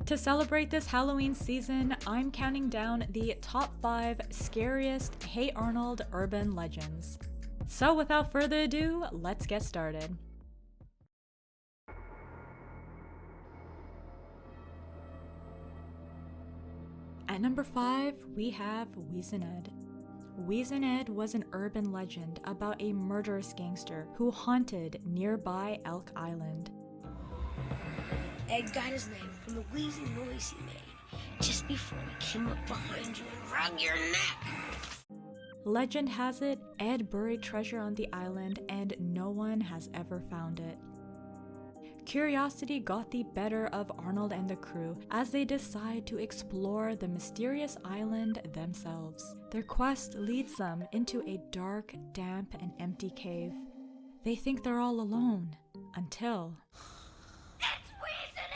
To celebrate this Halloween season, I'm counting down the top 5 scariest Hey Arnold urban legends. So without further ado, let's get started. At number 5, we have Wheezin Ed. Wheezin Ed was an urban legend about a murderous gangster who haunted nearby Elk Island. Ed got his name from the wheezing noise he made just before he came up behind you and wrung your neck. Legend has it, Ed buried treasure on the island and no one has ever found it. Curiosity got the better of Arnold and the crew as they decide to explore the mysterious island themselves. Their quest leads them into a dark, damp, and empty cave. They think they're all alone, until... It's Wheezin Ed!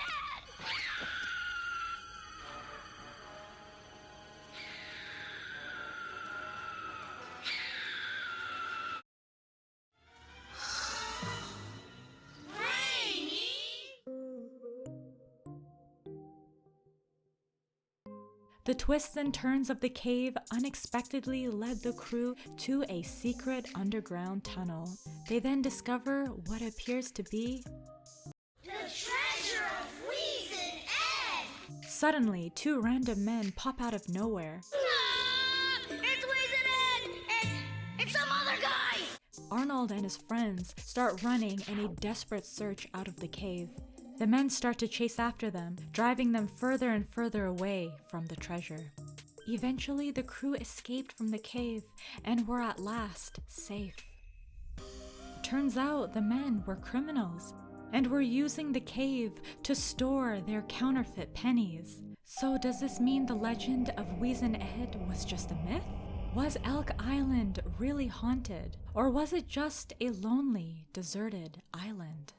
The twists and turns of the cave unexpectedly led the crew to a secret underground tunnel. They then discover what appears to be The treasure of Wheezin Ed! Suddenly, 2 random men pop out of nowhere. It's Wheezin Ed! It's some other guy! Arnold and his friends start running in a desperate search out of the cave. The men start to chase after them, driving them further and further away from the treasure. Eventually, the crew escaped from the cave and were at last safe. Turns out the men were criminals and were using the cave to store their counterfeit pennies. So does this mean the legend of Wheezin Ed was just a myth? Was Elk Island really haunted? Or was it just a lonely, deserted island?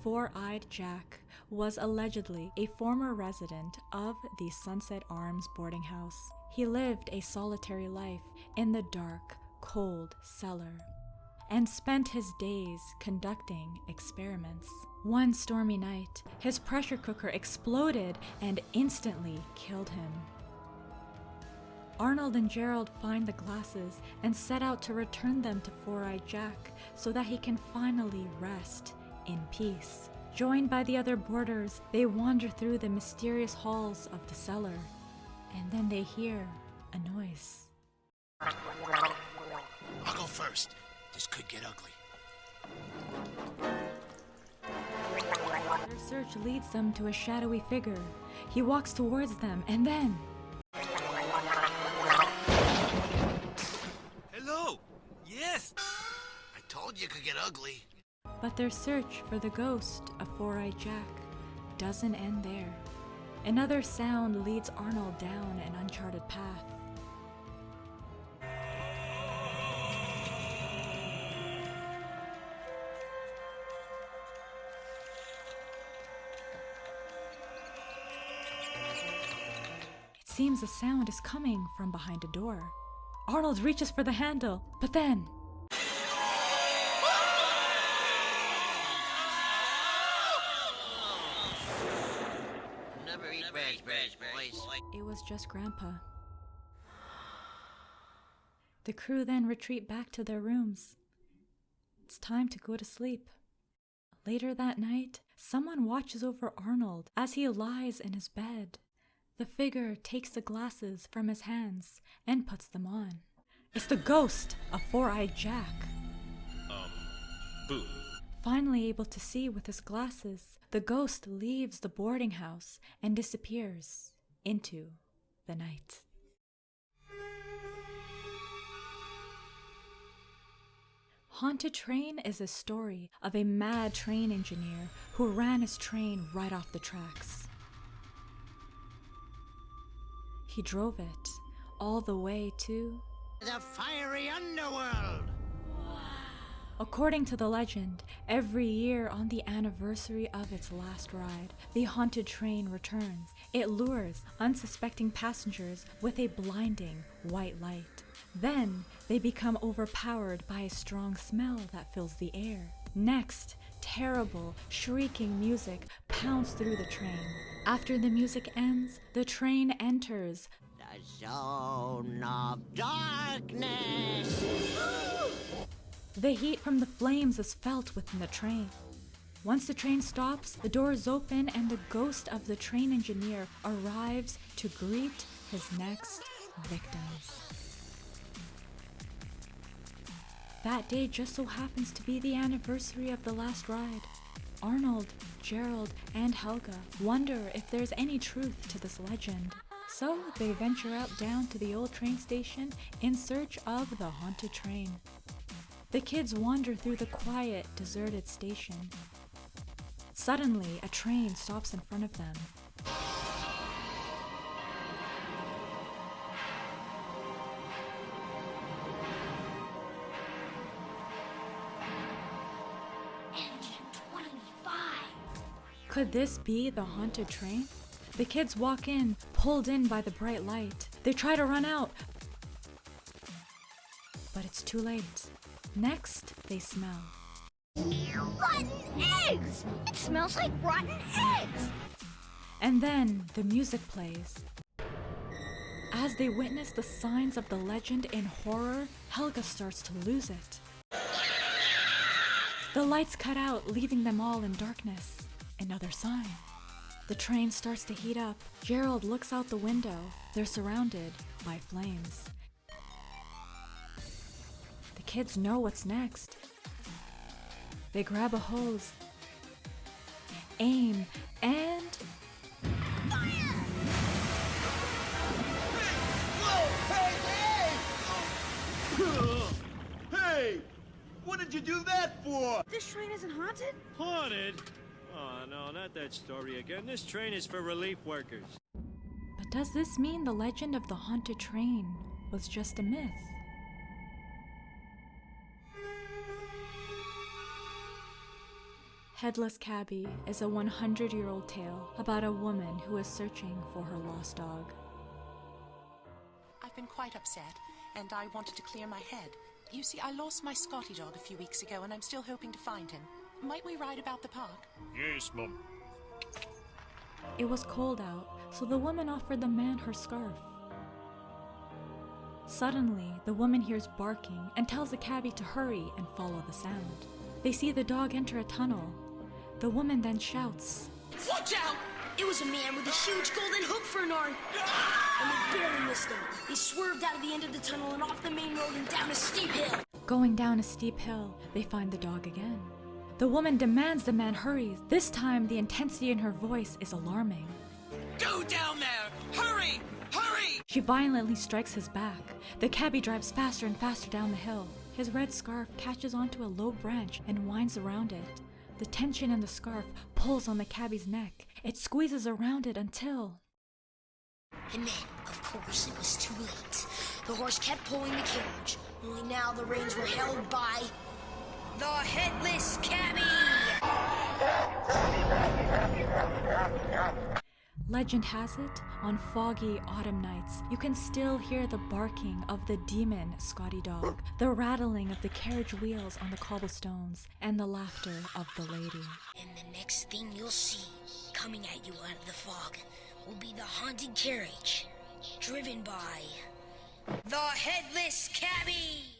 Four-Eyed Jack was allegedly a former resident of the Sunset Arms boarding house. He lived a solitary life in the dark, cold cellar and spent his days conducting experiments. One stormy night, his pressure cooker exploded and instantly killed him. Arnold and Gerald find the glasses and set out to return them to Four-Eyed Jack so that he can finally rest in peace. Joined by the other boarders, they wander through the mysterious halls of the cellar, and then they hear a noise. I'll go first. This could get ugly. Their search leads them to a shadowy figure. He walks towards them, and then... Hello! Yes! I told you it could get ugly. But their search for the ghost of Four-Eyed Jack doesn't end there. Another sound leads Arnold down an uncharted path. It seems the sound is coming from behind a door. Arnold reaches for the handle, but then... It was just Grandpa. The crew then retreat back to their rooms. It's time to go to sleep. Later that night, someone watches over Arnold as he lies in his bed. The figure takes the glasses from his hands and puts them on. It's the ghost of Four-Eyed Jack. Boo. Finally able to see with his glasses, the ghost leaves the boarding house and disappears into the night. Haunted Train is a story of a mad train engineer who ran his train right off the tracks. He drove it all the way to The fiery underworld! According to the legend, every year on the anniversary of its last ride, the haunted train returns. It lures unsuspecting passengers with a blinding white light. Then, they become overpowered by a strong smell that fills the air. Next, terrible, shrieking music pounds through the train. After the music ends, the train enters the zone of darkness. The heat from the flames is felt within the train. Once the train stops, the doors open and the ghost of the train engineer arrives to greet his next victims. That day just so happens to be the anniversary of the last ride. Arnold, Gerald, and Helga wonder if there's any truth to this legend. So they venture out down to the old train station in search of the haunted train. The kids wander through the quiet, deserted station. Suddenly, a train stops in front of them. Engine 25. Could this be the haunted train? The kids walk in, pulled in by the bright light. They try to run out, but it's too late. Next, they smell. Rotten eggs! It smells like rotten eggs! And then the music plays. As they witness the signs of the legend in horror, Helga starts to lose it. The lights cut out, leaving them all in darkness. Another sign. The train starts to heat up. Gerald looks out the window. They're surrounded by flames. The kids know what's next. They grab a hose, aim, and Hey! What did you do that for? This train isn't haunted? Haunted? Oh, no, not that story again. This train is for relief workers. But does this mean the legend of the haunted train was just a myth? Headless Cabbie is a 100-year-old tale about a woman who is searching for her lost dog. I've been quite upset, and I wanted to clear my head. You see, I lost my Scotty dog a few weeks ago, and I'm still hoping to find him. Might we ride about the park? Yes, Mum. It was cold out, so the woman offered the man her scarf. Suddenly, the woman hears barking and tells the cabbie to hurry and follow the sound. They see the dog enter a tunnel. The woman then shouts, Watch out! It was a man with a huge golden hook for an arm. And they barely missed him. They swerved out of the end of the tunnel and off the main road and down a steep hill. Going down a steep hill, they find the dog again. The woman demands the man hurries. This time, the intensity in her voice is alarming. Go down there! Hurry! Hurry! She violently strikes his back. The cabbie drives faster and faster down the hill. His red scarf catches onto a low branch and winds around it. The tension in the scarf pulls on the cabbie's neck. It squeezes around it until... And then, of course, it was too late. The horse kept pulling the carriage. Only now the reins were held by... the Headless Cabbie! Legend has it, on foggy autumn nights, you can still hear the barking of the demon Scotty dog, the rattling of the carriage wheels on the cobblestones, and the laughter of the lady. And the next thing you'll see, coming at you out of the fog, will be the haunted carriage, driven by... the Headless Cabbie!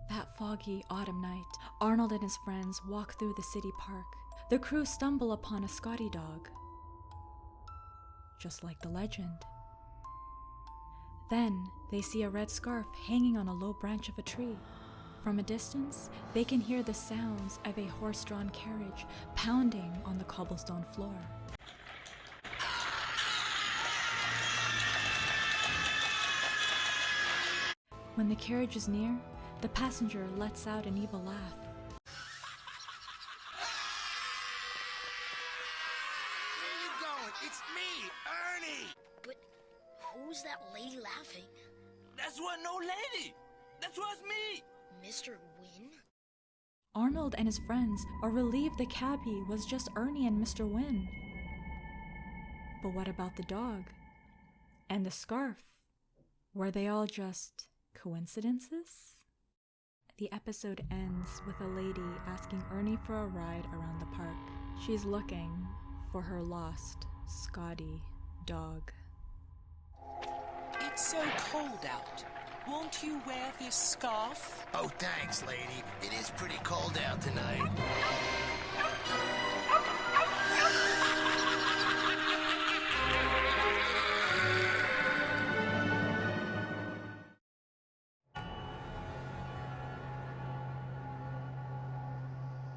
That foggy autumn night, Arnold and his friends walk through the city park. The crew stumble upon a Scotty dog, just like the legend. Then they see a red scarf hanging on a low branch of a tree. From a distance, they can hear the sounds of a horse-drawn carriage pounding on the cobblestone floor. When the carriage is near, the passenger lets out an evil laugh. Where you going? It's me, Ernie! But who's that lady laughing? That's what no lady! That was me! Mr. Wynn? Arnold and his friends are relieved the cabbie was just Ernie and Mr. Wynn. But what about the dog? And the scarf? Were they all just coincidences? The episode ends with a lady asking Ernie for a ride around the park. She's looking for her lost Scotty dog. It's so cold out. Won't you wear this scarf? Oh, thanks, lady. It is pretty cold out tonight.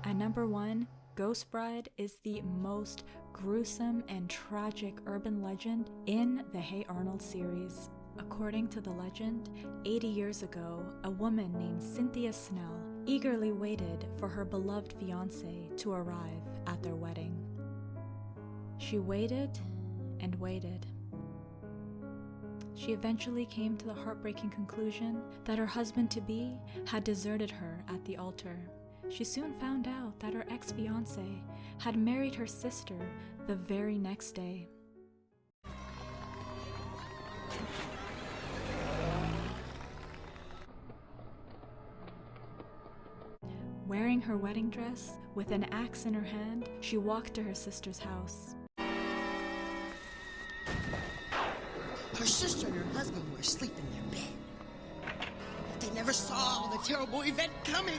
At number 1, Ghost Bride is the most gruesome and tragic urban legend in the Hey Arnold series. According to the legend, 80 years ago, a woman named Cynthia Snell eagerly waited for her beloved fiancé to arrive at their wedding. She waited and waited. She eventually came to the heartbreaking conclusion that her husband-to-be had deserted her at the altar. She soon found out that her ex-fiancé had married her sister the very next day. Wearing her wedding dress, with an axe in her hand, she walked to her sister's house. Her sister and her husband were asleep in their bed. They never saw the terrible event coming.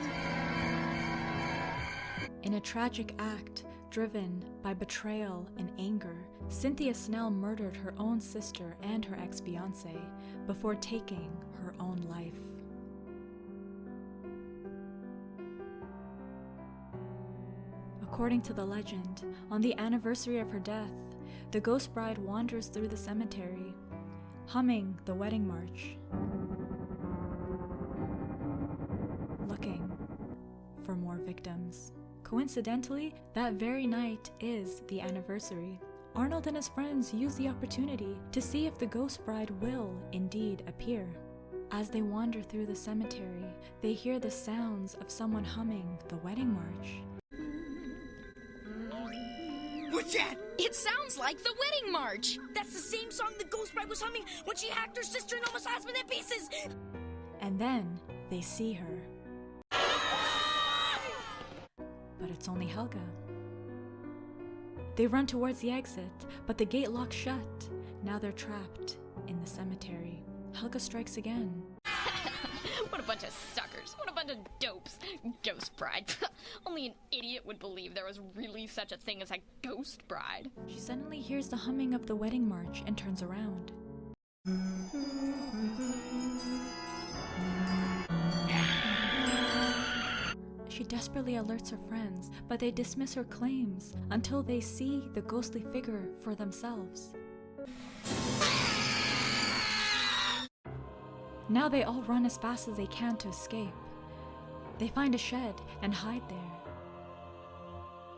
In a tragic act, driven by betrayal and anger, Cynthia Snell murdered her own sister and her ex-fiancé before taking her own life. According to the legend, on the anniversary of her death, the ghost bride wanders through the cemetery, humming the wedding march, looking for more victims. Coincidentally, that very night is the anniversary. Arnold and his friends use the opportunity to see if the ghost bride will indeed appear. As they wander through the cemetery, they hear the sounds of someone humming the wedding march. What's that? It sounds like the wedding march. That's the same song the ghost bride was humming when she hacked her sister and almost has me in pieces. And then they see her. But it's only Helga. They run towards the exit, but the gate locks shut. Now they're trapped in the cemetery. Helga strikes again. What a bunch of suckers. What a bunch of dopes. Ghost bride. Only an idiot would believe there was really such a thing as a ghost bride. She suddenly hears the humming of the wedding march and turns around. She desperately alerts her friends, but they dismiss her claims until they see the ghostly figure for themselves. Now they all run as fast as they can to escape. They find a shed and hide there.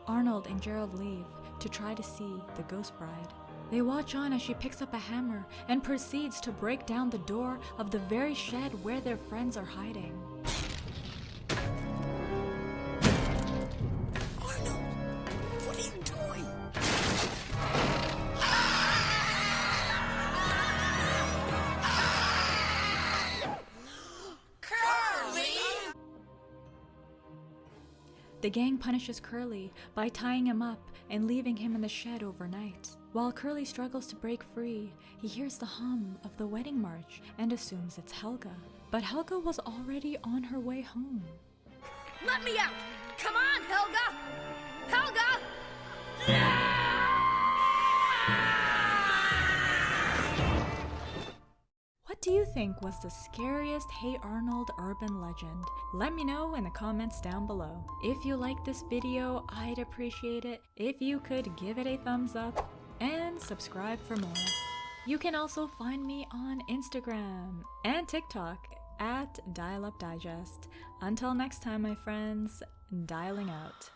Arnold and Gerald leave to try to see the ghost bride. They watch on as she picks up a hammer and proceeds to break down the door of the very shed where their friends are hiding. Arnold, what are you doing? The gang punishes Curly by tying him up and leaving him in the shed overnight. While Curly struggles to break free, he hears the hum of the wedding march and assumes it's Helga. But Helga was already on her way home. Let me out! Come on, Helga! Helga! What do you think was the scariest Hey Arnold urban legend? Let me know in the comments down below. If you liked this video, I'd appreciate it if you could give it a thumbs up and subscribe for more. You can also find me on Instagram and TikTok at dialupdigest. Until next time, my friends, dialing out.